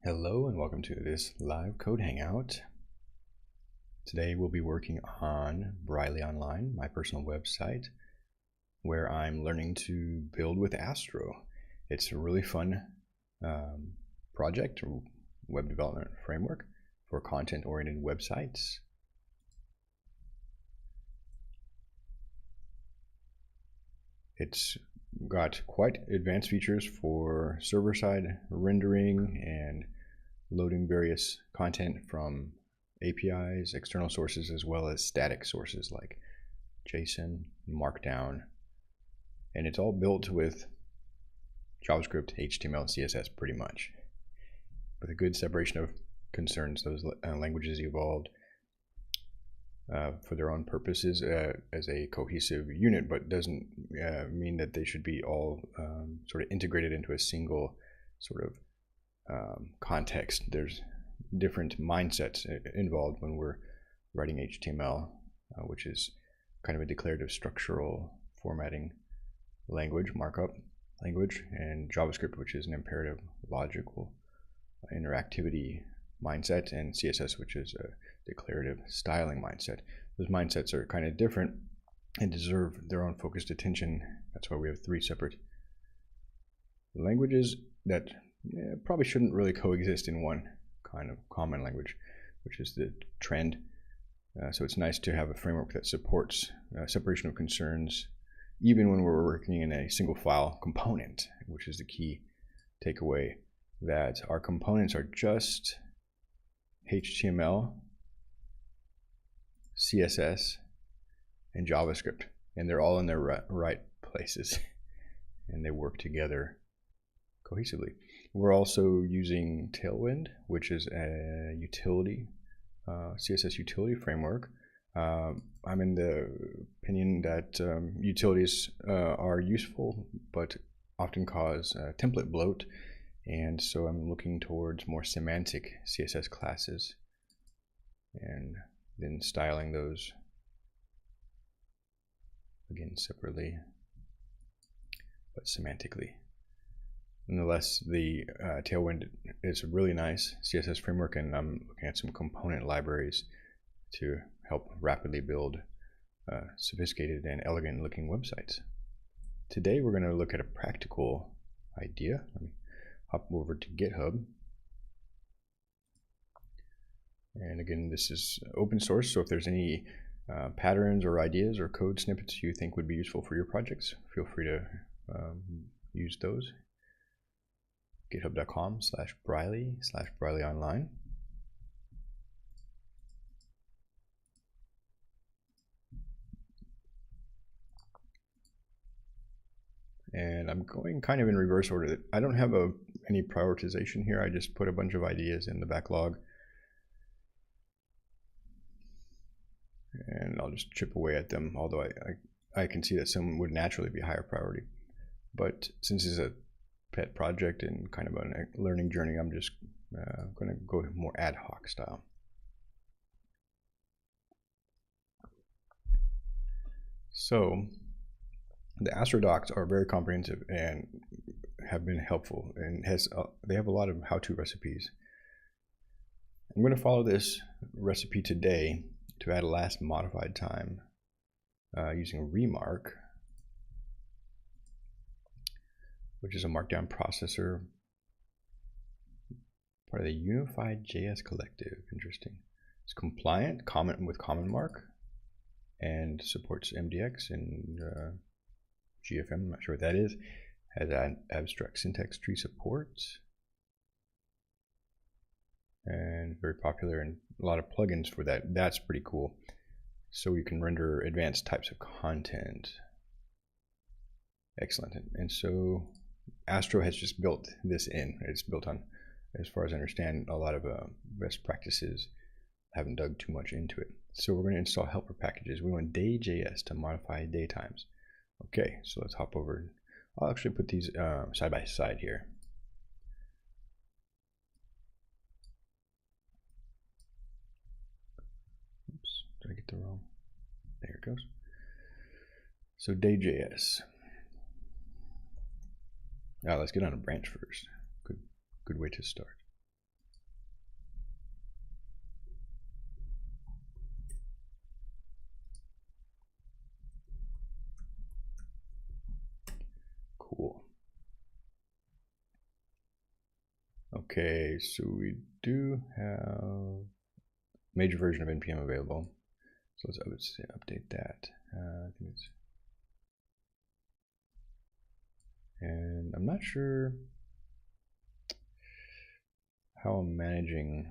Hello and welcome to this live code hangout. Today we'll be working on Briley Online, my personal website, where I'm learning to build with Astro. It's a really fun project, web development framework for content-oriented websites. It's got quite advanced features for server-side rendering and loading various content from APIs, external sources, as well as static sources like JSON, Markdown. And it's all built with JavaScript, HTML, CSS pretty much. With a good separation of concerns, those languages evolved for their own purposes as a cohesive unit, but doesn't mean that they should be all sort of integrated into a single sort of context. There's different mindsets involved when we're writing HTML, which is kind of a declarative structural formatting language, markup language, and JavaScript, which is an imperative logical interactivity mindset, and CSS, which is a declarative styling mindset. Those mindsets are kind of different and deserve their own focused attention. That's why we have three separate languages that probably shouldn't really coexist in one kind of common language, which is the trend. So it's nice to have a framework that supports separation of concerns, even when we're working in a single file component, which is the key takeaway, that our components are just HTML, CSS, and JavaScript, and they're all in their right places, and they work together cohesively. We're also using Tailwind, which is a utility, CSS utility framework. I'm in the opinion that utilities are useful, but often cause template bloat. And so I'm looking towards more semantic CSS classes and then styling those again separately, but semantically. Nonetheless, the Tailwind is a really nice CSS framework, and I'm looking at some component libraries to help rapidly build sophisticated and elegant looking websites. Today we're going to look at a practical idea. Let me hop over to GitHub. And again, this is open source, so if there's any patterns or ideas or code snippets you think would be useful for your projects, feel free to use those. github.com/Briley Online. And I'm going kind of in reverse order. I don't have any prioritization here. I just put a bunch of ideas in the backlog. And I'll just chip away at them, although I can see that some would naturally be higher priority. But since it's a pet project and kind of a learning journey, I'm just going to go more ad hoc style. So the Astro docs are very comprehensive and have been helpful, and they have a lot of how-to recipes. I'm going to follow this recipe today to add a last modified time using Remark, which is a markdown processor, part of the Unified JS Collective. Interesting. It's compliant, with CommonMark, and supports MDX and GFM. I'm not sure what that is. Has an abstract syntax tree support, and very popular, and a lot of plugins for that. That's pretty cool. So we can render advanced types of content. Excellent. And so Astro has just built this in. It's built on, as far as I understand, a lot of best practices. Haven't dug too much into it. So we're going to install helper packages. We want day.js to modify daytimes. Okay, so let's hop over. I'll actually put these side by side here. Oops, did I get the wrong? There it goes. So day.js. Now let's get on a branch first. Good way to start. Okay, so we do have major version of npm available. So I would say update that. I think it's, and I'm not sure how I'm managing.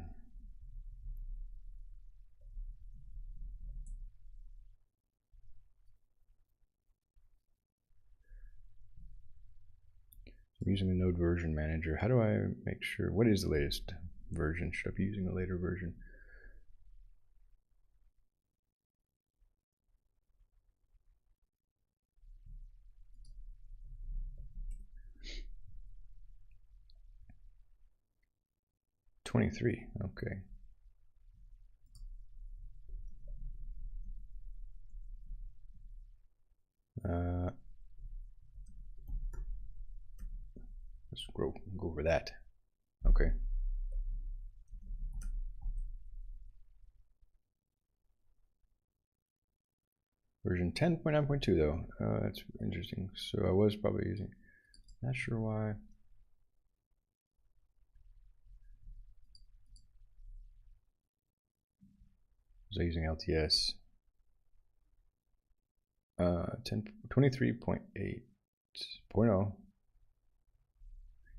I'm using the node version manager. How do I make sure? What is the latest version? Should I be using a later version? '23. Okay. Let's go over that. Okay. Version 10.9.2 though. That's interesting. So I was probably using, not sure why. Was I using LTS? 23.8.0.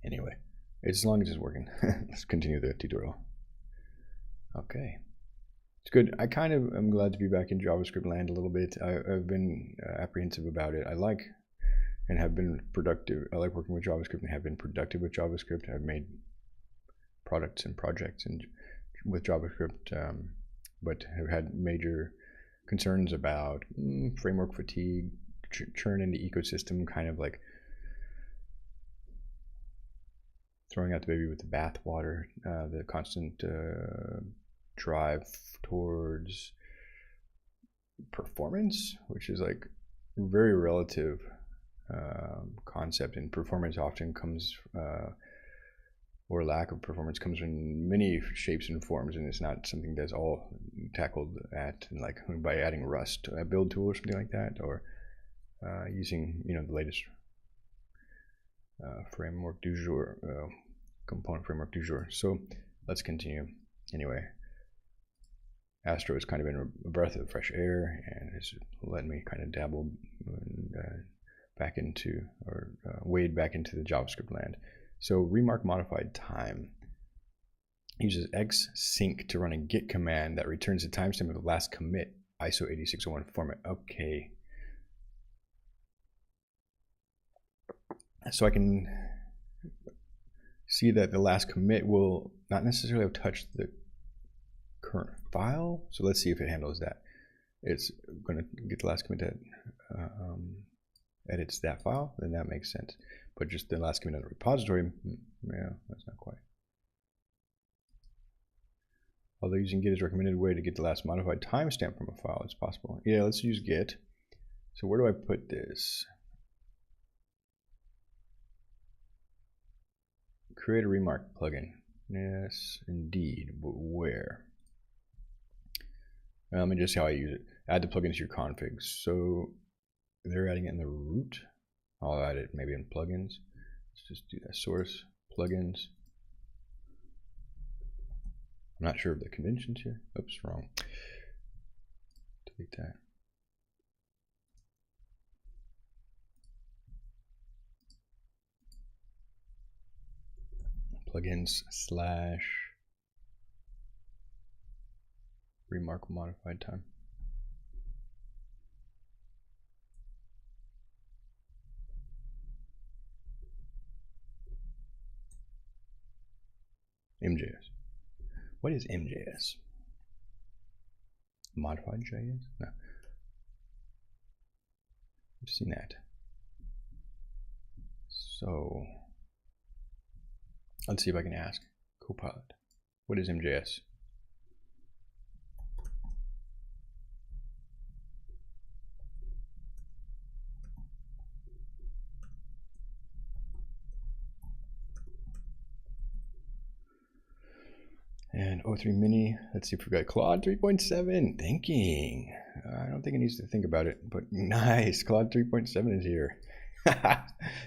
Anyway, as long as it's working. Let's continue the tutorial. Okay. It's good. I kind of am glad to be back in JavaScript land a little bit. I've been apprehensive about it. I like and have been productive. I like working with JavaScript and have been productive with JavaScript. I've made products and projects and with JavaScript, but have had major concerns about framework fatigue, churn in the ecosystem, kind of like throwing out the baby with the bathwater, the constant drive towards performance, which is like very relative concept, and performance often comes or lack of performance comes in many shapes and forms, and it's not something that's all tackled at like by adding Rust to a build tool or something like that, or using the latest framework du jour, component framework du jour. So let's continue. Anyway, Astro has kind of been a breath of fresh air and has let me kind of dabble back into, or wade back into the JavaScript land. So remark modified time uses xsync to run a git command that returns the timestamp of the last commit ISO 8601 format. Okay. So I can see that the last commit will not necessarily have touched the current file. So let's see if it handles that. It's going to get the last commit that edits that file, then that makes sense. But just the last commit on the repository, yeah, that's not quite. Although using git is a recommended way to get the last modified timestamp from a file, it's possible. Yeah, let's use git. So where do I put this? Create a remark plugin. Yes, indeed, but where? Let me just see how I use it. Add the plugin to your configs. So they're adding it in the root. I'll add it maybe in plugins. Let's just do that. Source, plugins. I'm not sure of the conventions here. Oops, wrong. Delete that. Plugins / remark modified time. MJS. What is MJS? Modified JS? No. I've seen that. So let's see if I can ask Copilot. What is MJS? And O3 Mini, let's see if we've got Claude 3.7, thinking. I don't think it needs to think about it, but nice, Claude 3.7 is here.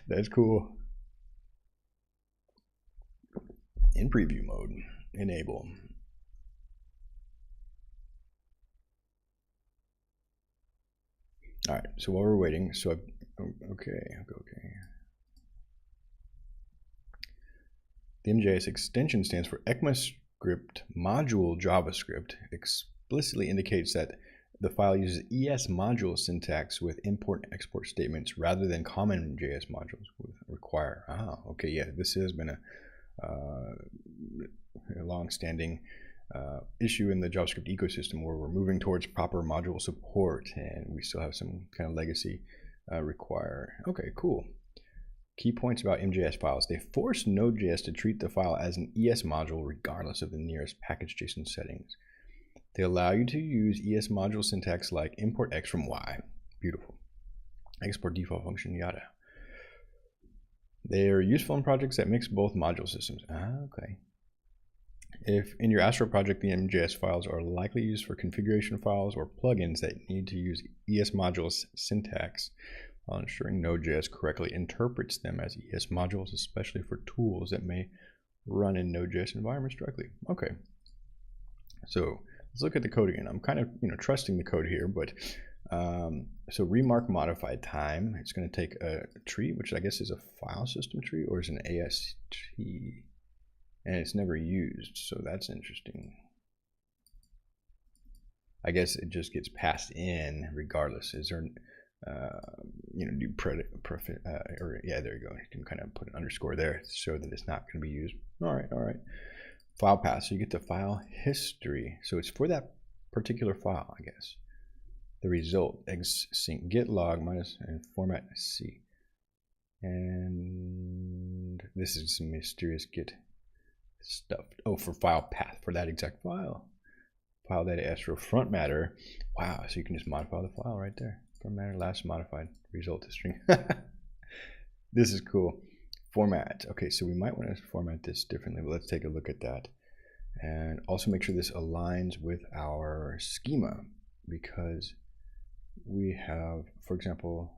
That's cool. in preview mode. Enable. All right, so while we're waiting, okay. The MJS extension stands for ECMAScript module JavaScript. Explicitly indicates that the file uses ES module syntax with import and export statements rather than common JS modules with require. Ah, okay, yeah, this has been a long-standing issue in the JavaScript ecosystem where we're moving towards proper module support and we still have some kind of legacy require. Okay, cool. Key points about MJS files. They force Node.js to treat the file as an ES module regardless of the nearest package.json settings. They allow you to use ES module syntax like import X from Y. Beautiful. Export default function, yada. They are useful in projects that mix both module systems. Ah, okay. If in your Astro project, the MJS files are likely used for configuration files or plugins that need to use ES modules syntax while ensuring Node.js correctly interprets them as ES modules, especially for tools that may run in Node.js environments directly. Okay, so let's look at the code again. I'm kind of trusting the code here, but so remark modified time. It's going to take a tree, which I guess is a file system tree, or is an AST. And it's never used, so that's interesting. I guess it just gets passed in regardless. Is there, do yeah, there you go. You can kind of put an underscore there to show that it's not going to be used. All right. File path. So you get the file history. So it's for that particular file, I guess. The result sync get log minus and format C. And this is some mysterious get stuff. Oh, for file path for that exact file. File data Astro front matter. Wow, so you can just modify the file right there. Front matter last modified result to string. This is cool. Format. Okay, so we might want to format this differently, but let's take a look at that. And also make sure this aligns with our schema, because we have, for example,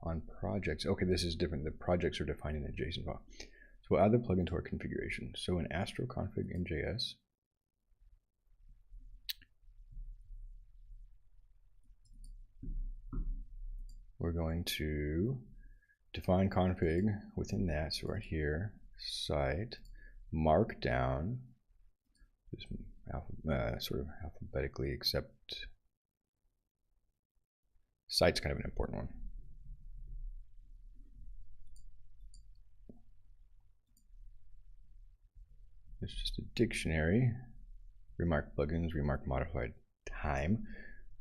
on projects. Okay, this is different. The projects are defined in a JSON file. So we'll add the plugin to our configuration. So in Astro config in JS, we're going to define config within that. So right here, site, markdown, just sort of alphabetically, except site's kind of an important one. It's just a dictionary, remark plugins, remark modified time.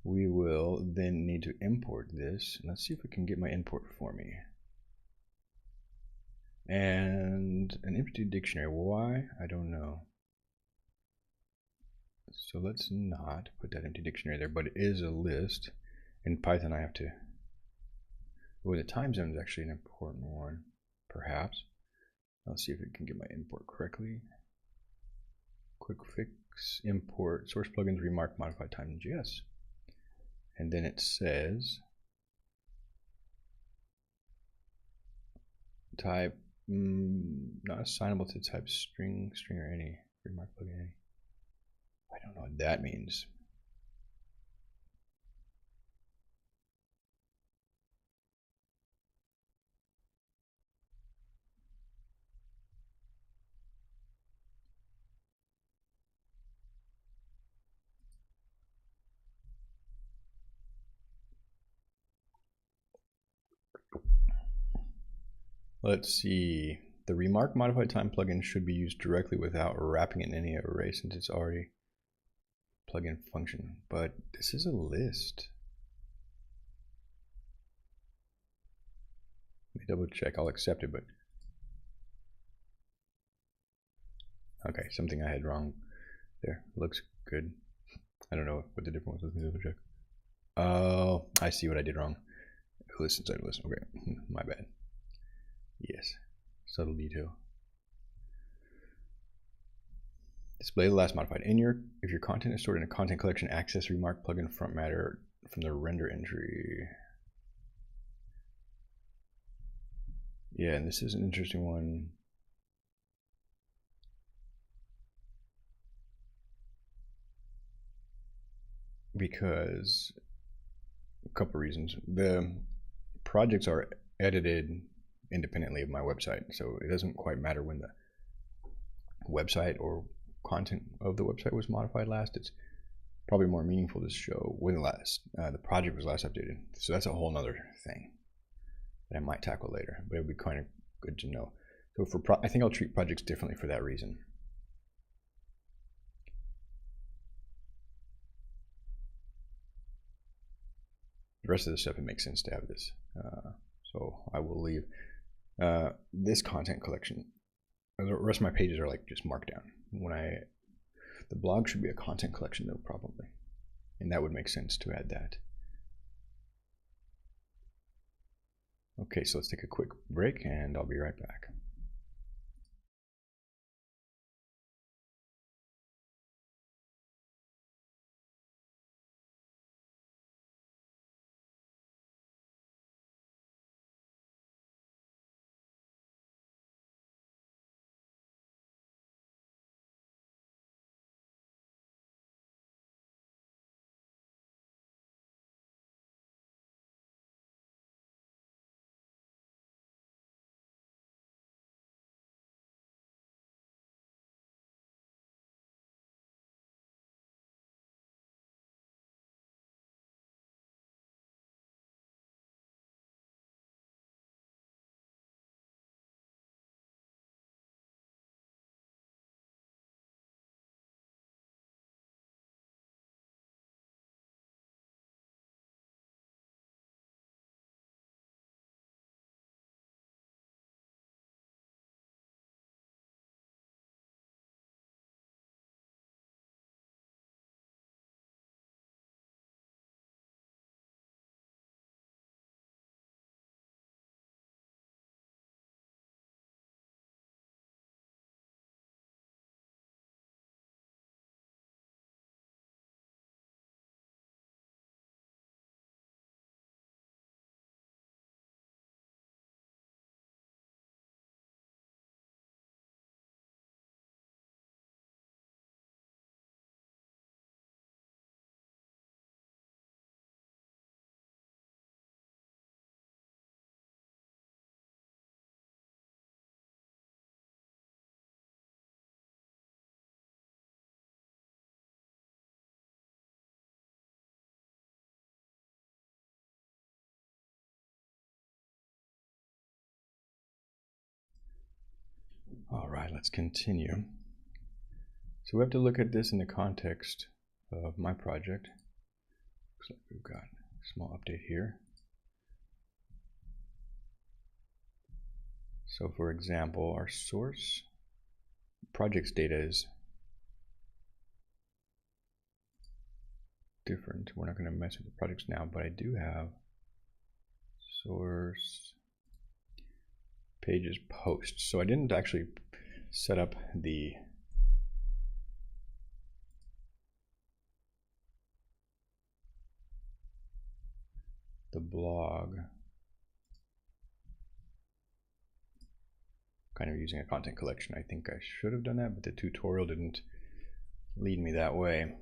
We will then need to import this. Let's see if we can get my import for me. And an empty dictionary. Why? I don't know. So let's not put that empty dictionary there, but it is a list. In Python, I have to. Oh, the time zone is actually an important one, perhaps. Let's see if it can get my import correctly. Quick fix, import, source plugins, remark, modified time in JS. And then it says type, not assignable to type string or any, remark plugin any. I don't know what that means. Let's see. The remark modified time plugin should be used directly without wrapping in any array since it's already plugin function. But this is a list. Let me double check. I'll accept it, but okay, something I had wrong there. Looks good. I don't know what the difference was. Let me double check. Oh, I see what I did wrong. List inside list. Okay, my bad. Yes, subtle detail. Display the last modified. If your content is stored in a content collection, access remark plugin front matter from the render entry. Yeah, and this is an interesting one. because a couple reasons. The projects are edited independently of my website, so it doesn't quite matter when the website or content of the website was modified last. It's probably more meaningful to show when the project was last updated. So that's a whole nother thing that I might tackle later, but it would be kind of good to know. So I think I'll treat projects differently for that reason. The rest of the stuff, it makes sense to have this. So I will leave this content collection. The rest of my pages are like just markdown. The blog should be a content collection though, probably. And that would make sense to add that. Okay, so let's take a quick break and I'll be right back. All right, let's continue. So we have to look at this in the context of my project. Looks like we've got a small update here. So for example, our source projects data is different. We're not going to mess with the projects now, but I do have source pages posts. So I didn't actually set up the blog kind of using a content collection. I think I should have done that, but the tutorial didn't lead me that way.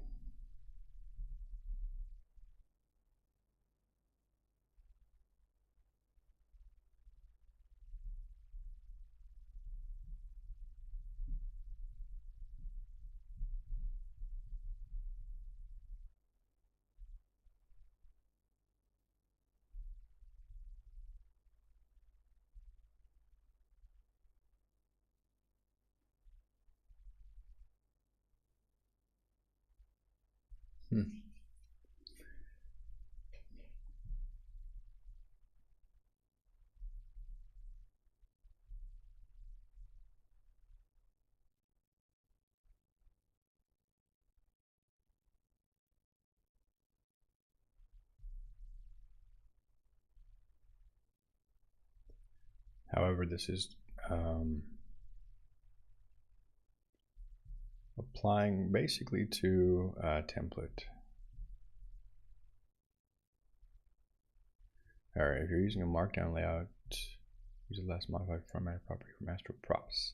However, this is applying basically to a template. All right, if you're using a markdown layout, use the last modified formatted property from Astro props.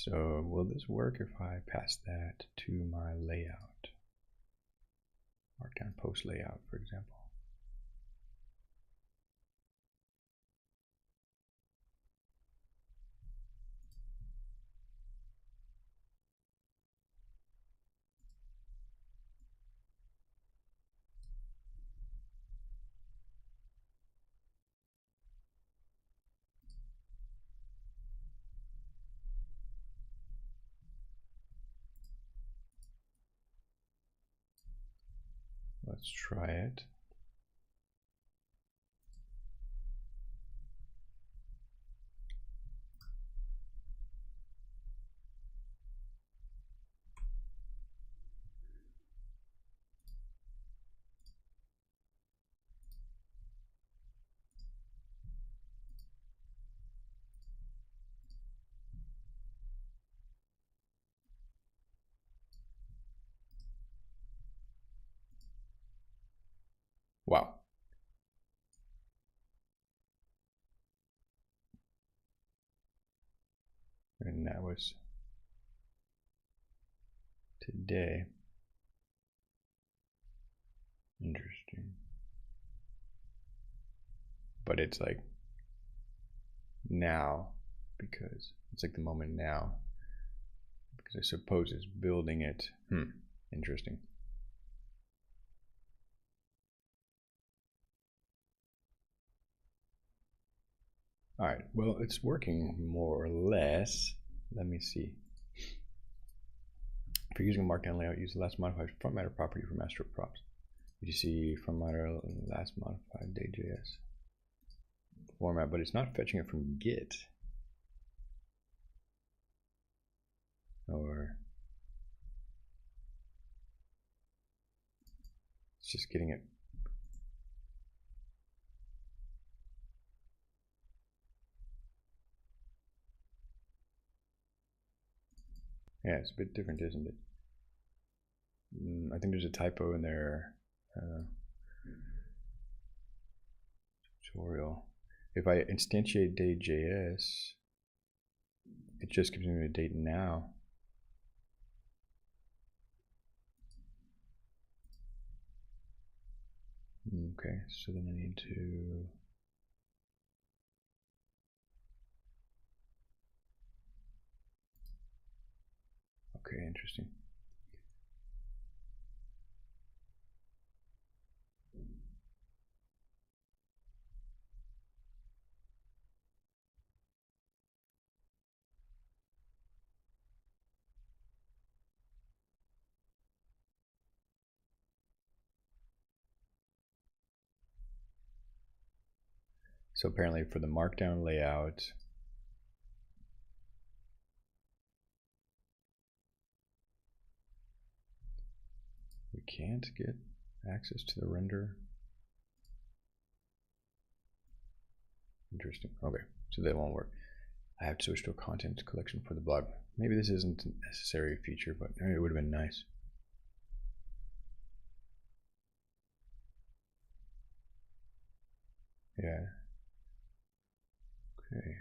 So will this work if I pass that to my layout? Markdown post layout, for example. Let's try it. Wow. And that was today. Interesting. But it's like now, because it's like the moment now, because I suppose it's building it. Interesting. All right, well, it's working more or less. Let me see. If you're using a markdown layout, use the last modified front matter property from Astro props. You see front matter last modified day.js format, but it's not fetching it from Git. Or it's just getting it. Yeah, it's a bit different, isn't it? I think there's a typo in their tutorial. If I instantiate day.js, it just gives me a date now. Okay, so then I need to okay, interesting. So apparently for the markdown layout, we can't get access to the render. Interesting. Okay, so that won't work. I have to switch to a content collection for the blog. Maybe this isn't a necessary feature, but it would have been nice. Yeah. Okay.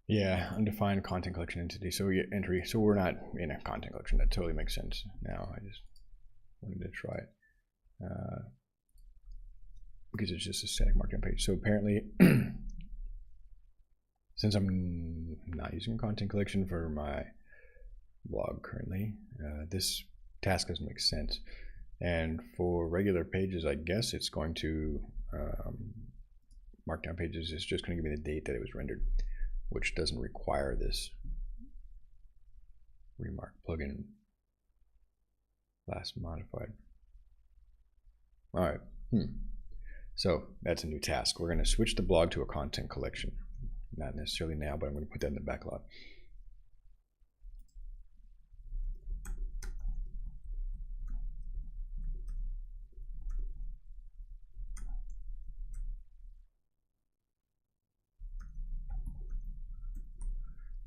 Yeah, undefined content collection entity. So we get entry. So we're not in a content collection. That totally makes sense now. I just wanted to try it because it's just a static markdown page. So apparently, since I'm not using a content collection for my blog currently, this task doesn't make sense. And for regular pages, I guess it's going to markdown pages is just going to give me the date that it was rendered, which doesn't require this remark plugin last modified. All right. So that's a new task. We're going to switch the blog to a content collection. Not necessarily now, but I'm going to put that in the backlog.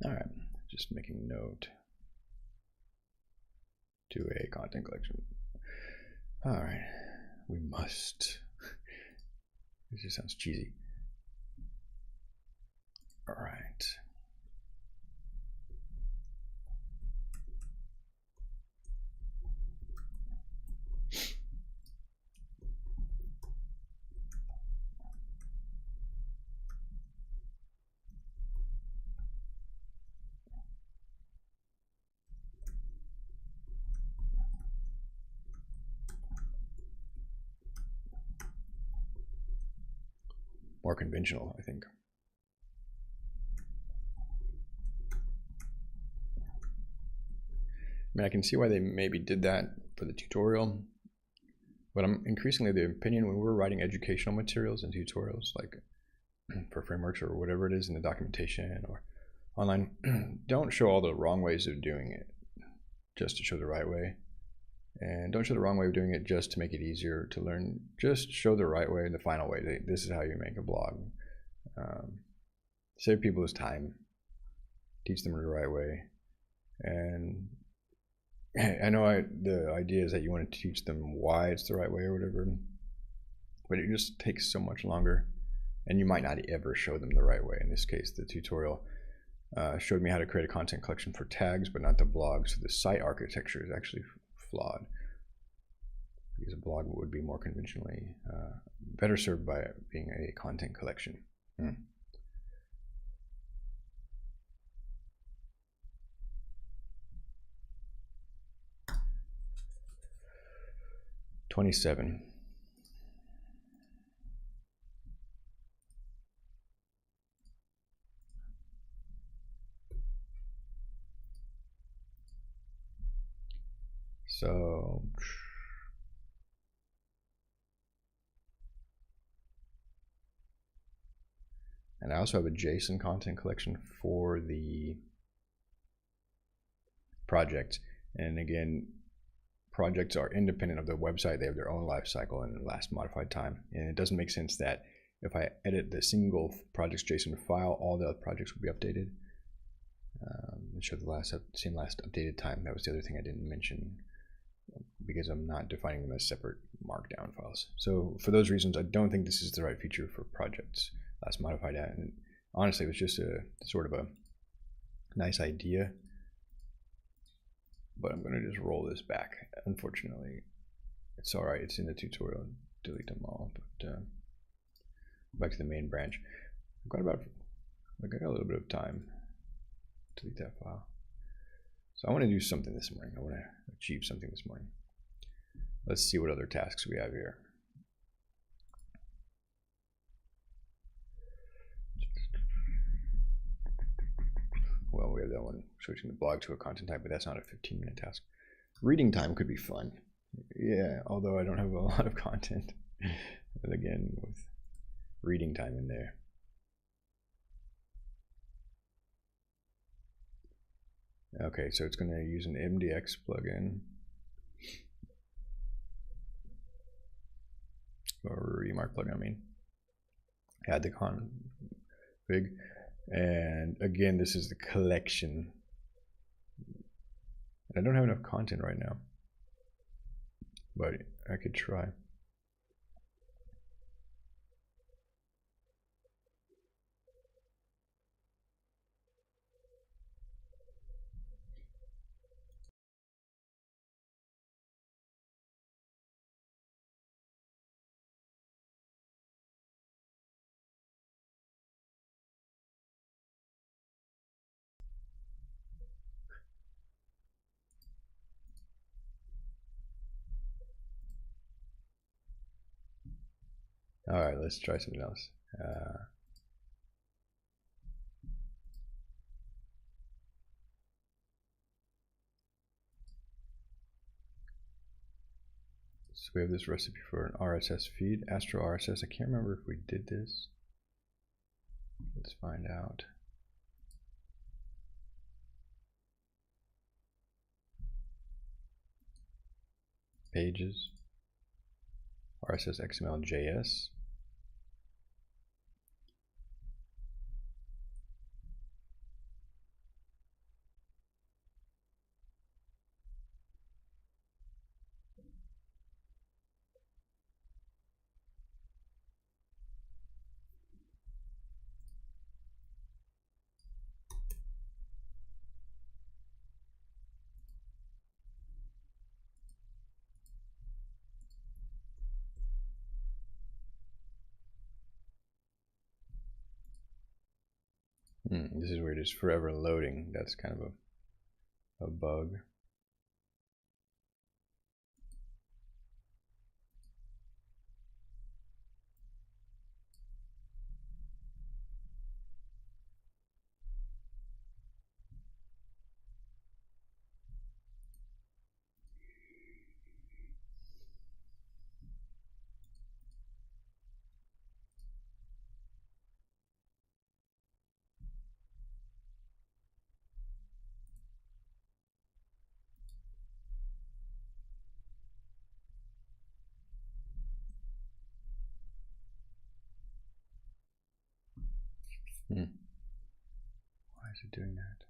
All right, just making note to a content collection. All right, we must. This just sounds cheesy. All right. More conventional, I think. I mean, I can see why they maybe did that for the tutorial, but I'm increasingly the opinion when we're writing educational materials and tutorials, like for frameworks or whatever it is in the documentation or online, don't show all the wrong ways of doing it just to show the right way. And don't show the wrong way of doing it just to make it easier to learn. Just show the right way, the final way. This is how you make a blog. Save people this time. Teach them the right way. And I know the idea is that you want to teach them why it's the right way or whatever, but it just takes so much longer. And you might not ever show them the right way. In this case, the tutorial showed me how to create a content collection for tags, but not the blog. So the site architecture is actually flawed, because a blog would be more conventionally better served by being a content collection. 27. So and I also have a JSON content collection for the project. And again, projects are independent of the website. They have their own life cycle and last modified time. And it doesn't make sense that if I edit the single project's JSON file, all the other projects will be updated. And show the same last updated time. That was the other thing I didn't mention, because I'm not defining them as separate markdown files. So for those reasons, I don't think this is the right feature for projects last modified at. And honestly, it was just a sort of a nice idea, but I'm going to just roll this back. Unfortunately, it's all right. It's in the tutorial. Delete them all. But back to the main branch. I got a little bit of time. Delete that file. So I want to do something this morning. I want to achieve something this morning. Let's see what other tasks we have here. Well, we have that one, switching the blog to a content type, but that's not a 15-minute task. Reading time could be fun. Yeah, although I don't have a lot of content. But again, with reading time in there. Okay, so it's going to use an MDX plugin. Or remark plugin, I mean. Add the config. And again, this is the collection. I don't have enough content right now, but I could try. All right, let's try something else. So we have this recipe for an RSS feed, Astro RSS. I can't remember if we did this. Let's find out. Pages, RSS XML JS. This is where it is forever loading. That's kind of a bug. Why is it doing that?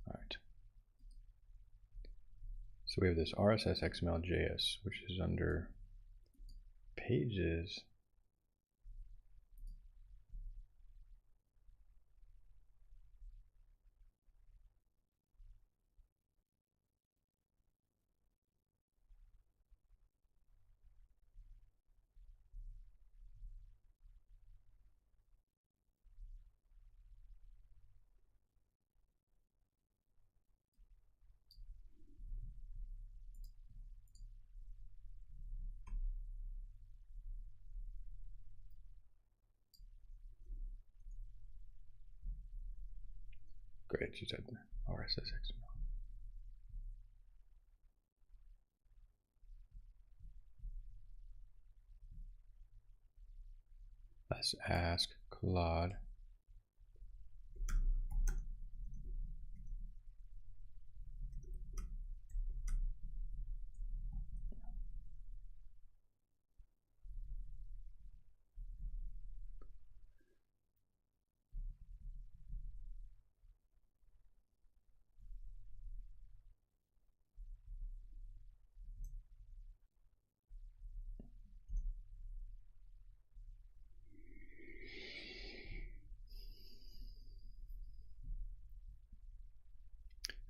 All right. So we have this RSS XML JS, which is under pages. Great, you said RSS XML. Let's ask Claude.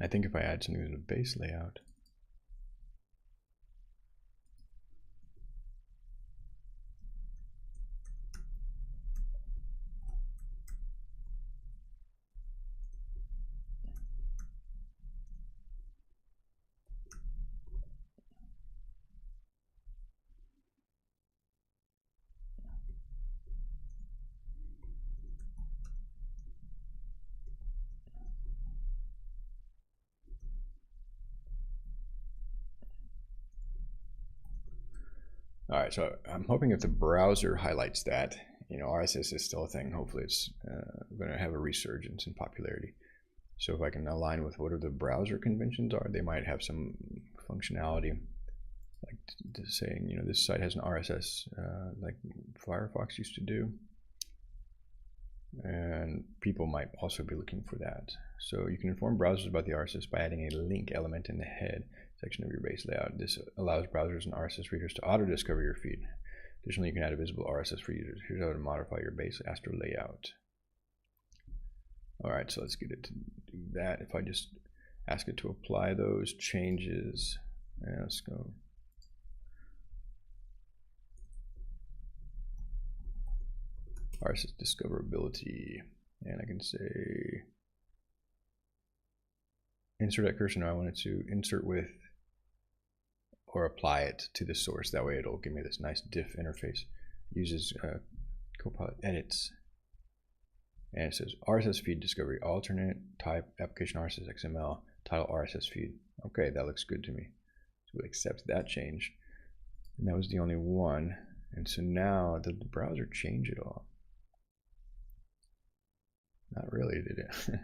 I think if I add something to the base layout, all right, so I'm hoping if the browser highlights that, RSS is still a thing. Hopefully it's going to have a resurgence in popularity. So if I can align with whatever the browser conventions are, they might have some functionality, like saying, this site has an RSS like Firefox used to do. And people might also be looking for that. So you can inform browsers about the RSS by adding a link element in the head section of your base layout. This allows browsers and RSS readers to auto-discover your feed. Additionally, you can add a visible RSS for users. Here's how to modify your base Astro layout. All right, so let's get it to do that. If I just ask it to apply those changes, and let's go. RSS discoverability, and I can say insert at cursor. Now I want it to insert with or apply it to the source. That way it'll give me this nice diff interface. Uses Copilot edits, and it says RSS feed discovery, alternate type application RSS XML, title RSS feed. Okay, that looks good to me. So we'll accept that change. And that was the only one. And so now, did the browser change it all? Not really, did it?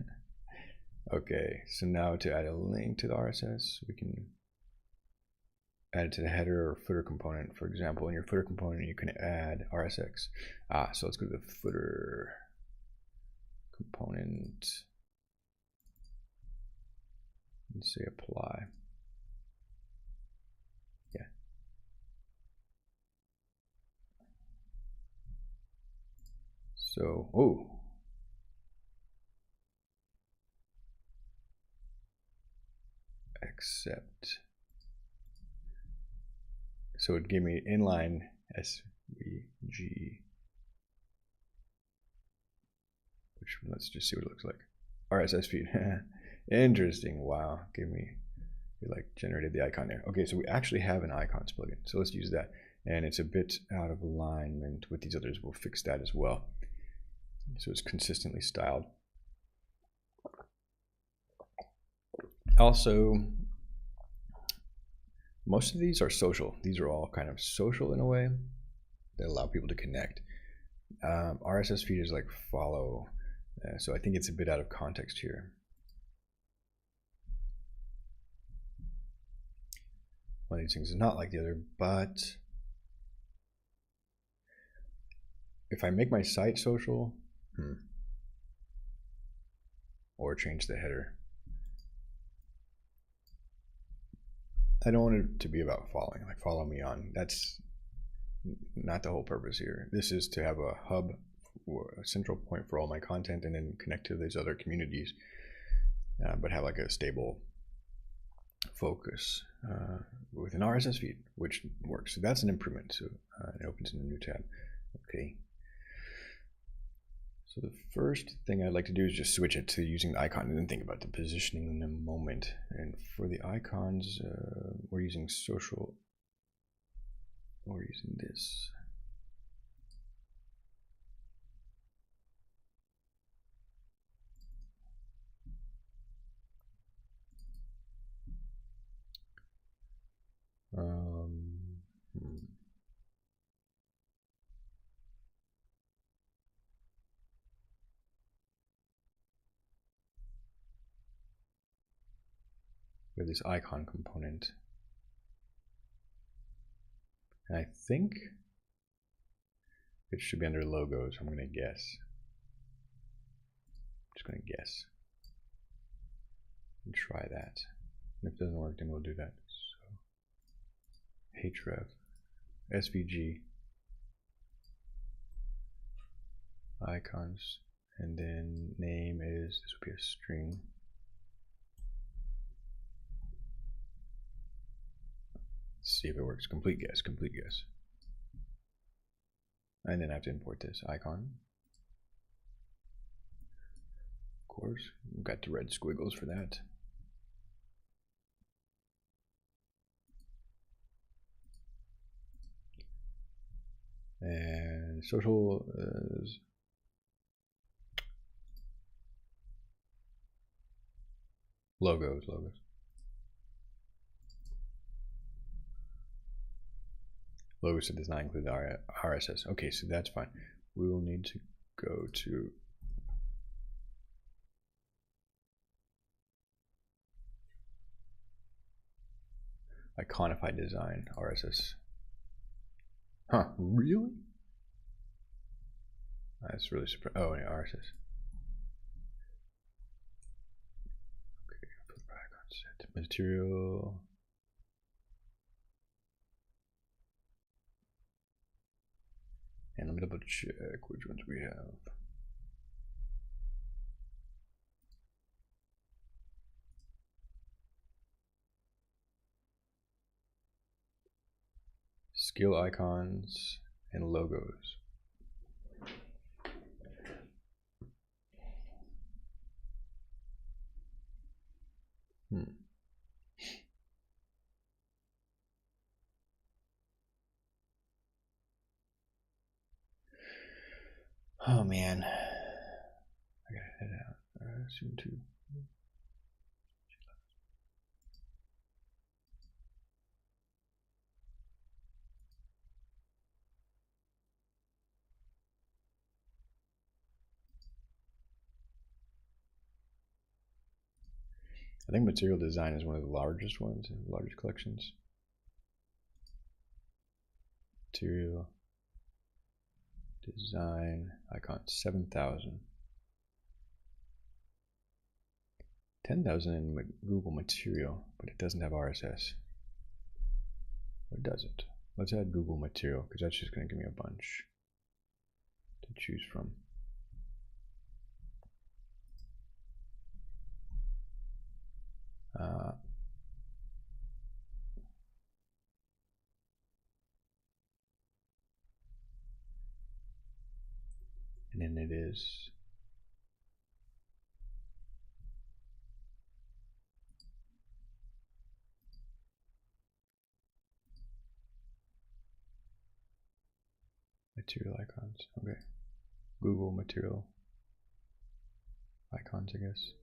Okay, so now to add a link to the RSS, we can add it to the header or footer component. For example, in your footer component, you can add RSX. So let's go to the footer component and say apply. Yeah. So, oh. Accept. So it gave me inline SVG, which let's just see what it looks like. RSS feed. Interesting. Wow. Gave me, it like generated the icon there. Okay, so we actually have an icons plugin. So let's use that. And it's a bit out of alignment with these others. We'll fix that as well. So it's consistently styled. Also, most of these are social. These are all kind of social in a way that allow people to connect. RSS feed is like follow. So I think it's a bit out of context here. One of these things is not like the other, but if I make my site social, or change the header, I don't want it to be about following, like follow me on. That's not the whole purpose here. This is to have a hub, a central point for all my content, and then connect to these other communities, but have like a stable focus with an RSS feed, which works. So that's an improvement. So it opens in a new tab. Okay. So the first thing I'd like to do is just switch it to using the icon and then think about the positioning in a moment. And for the icons, we're using social, we're using this. We have this icon component. And I think it should be under logos. I'm going to guess. Just going to guess. And try that. And if it doesn't work, then we'll do that. So, href, SVG, icons, and then name is, this would be a string. Let's see if it works. Complete guess, complete guess. And then I have to import this icon. Of course, we've got the red squiggles for that. And social is logos. Logos does not include the RSS. Okay, so that's fine. We will need to go to Iconify design, RSS. Huh, really? That's really surprising. Oh, yeah, RSS. Okay, put back on set. Material. And let me double check which ones we have. skill icons and logos. Oh man, I gotta head out soon too. I think material design is one of the largest ones, largest collections. Material design icon 7,000. 10,000 in Google Material, but it doesn't have RSS. Or does it? Let's add Google Material, because that's just going to give me a bunch to choose from. And then it is material icons. Okay. Google Material icons, I guess.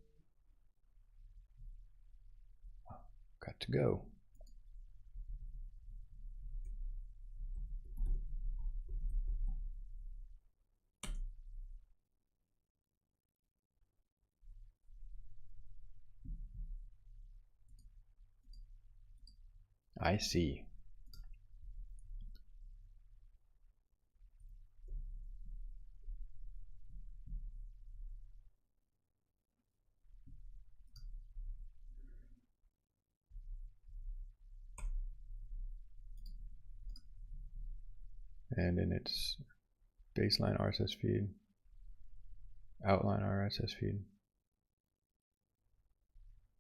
Got to go. I see. And in its baseline RSS feed, outline RSS feed,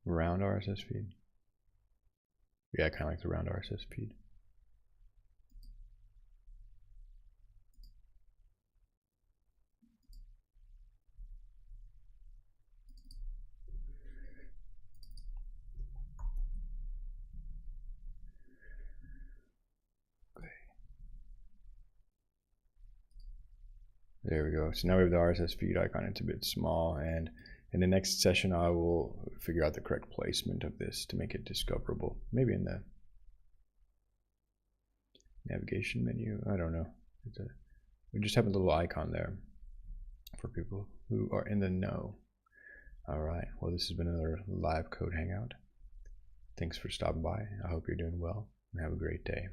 round RSS feed. Yeah, I kind of like the round RSS feed. There we go. So now we have the RSS feed icon. It's a bit small, and in the next session I will figure out the correct placement of this to make it discoverable. Maybe in the navigation menu. I don't know. We just have a little icon there for people who are in the know. All right. Well, this has been another live code hangout. Thanks for stopping by. I hope you're doing well and have a great day.